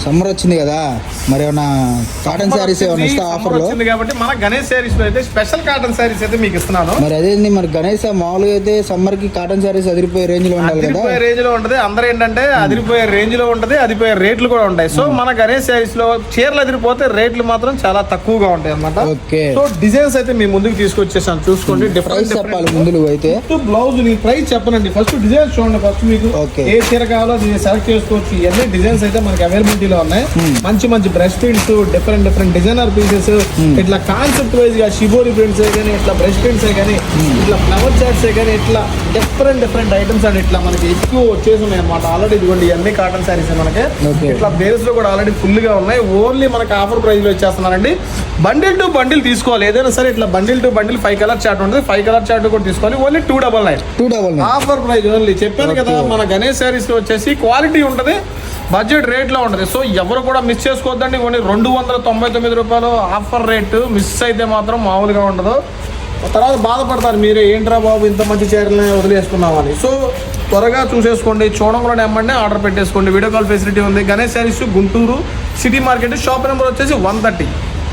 Summer వచ్చింది కదా, మరి ఏమన్నా కాటన్ శారీస్ ఏమైనా ఇస్తా ఆఫర్ లో? వచ్చింది కాబట్టి మన గణేష్ శారీస్ లో అయితే స్పెషల్ కాటన్ శారీస్ అయితే మీకు ఇస్తున్నాను. మరి అదేంది మరి గణేష్ మామూలుగా అయితే సమ్మర్ కి కాటన్ శారీస్ అదిరిపోయే రేంజ్ లో ఉండాలి కదా? అదిరిపోయే రేంజ్ లో ఉంటది. అందరూ ఏంటంటే అదిరిపోయే రేంజ్ లో ఉంటది, అదిరిపోయే రేట్లు కూడా ఉంటాయి. సో మన గణేష్ శారీస్ లో చీరలు అదిరిపోతే రేట్లు మాత్రం చాలా తక్కువగా ఉంటాయి అన్నమాట. ఓకే. సో డిజైన్స్ అయితే మీ ముందుకు తీసుకొచ్చేసాను, చూసుకోండి. ప్రైస్ చెప్పాలి ముందు అయితే. బ్లౌజ్ నీ ప్రైస్ చెప్పనండి, ఫస్ట్ డిజైన్స్ చూడండి. ఫస్ట్ మీకు ఏ చీర కావాలో సెలెక్ట్ చేసుకోవచ్చు. ఇవన్నీ డిజైన్స్ అయితే మనకి అవైలబిలిటీలో ఉన్నాయి. మంచి మంచి brush prints, different designer pieces, ఇట్లా కాన్సెప్ట్ వైజ్ గా షిబోరి ప్రింట్స్ కానీ, ఇట్లా బ్రష్ ప్రింట్స్ కానీ, ఇట్లా ఫ్లవర్ చాట్స్ కానీ, ఇట్లా డిఫరెంట్ ఐటమ్స్ అండ్ ఇట్లా మనకి ఎక్కువ వచ్చేసి ఉన్నాయి అనమాట. ఆల్రెడీ ఇదిగోండి ఇవన్నీ కాటన్ శారీస్ మనకి. ఇట్లా బేస్ లో కూడా ఆల్రెడీ ఫుల్ గా ఉన్నాయి. ఓన్లీ మనకి ఆఫర్ ప్రైస్ లో వచ్చేస్తున్నారండి. బండిల్ టు బండిల్ తీసుకోవాలి. ఏదైనా సరే ఇట్లా bundle to bundle 5 colour chart ఉంటుంది. 5 కలర్ చార్ట్ కూడా తీసుకోవాలి. Only 299 offer price only. చెప్పాను కదా, మన గణేష్ శారీస్ వచ్చేసి క్వాలిటీ ఉంటుంది, బడ్జెట్ రేట్లో ఉంటుంది. సో ఎవరు కూడా మిస్ చేసుకోవద్దండి. ఓన్లీ 299 రూపాయలు ఆఫర్ రేటు. మిస్ అయితే మాత్రం మామూలుగా ఉండదు. తర్వాత బాధపడతారు మీరే, ఏంట్రా బాబు ఇంత మంచి చీరలని వదిలేసుకున్నామని. సో త్వరగా చూసేసుకోండి, చూడంలోనే ఏమంటే ఆర్డర్ పెట్టేసుకోండి. వీడియో కాల్ ఫెసిలిటీ ఉంది. Ganesh saris Guntur city market, shop number వచ్చేసి 130.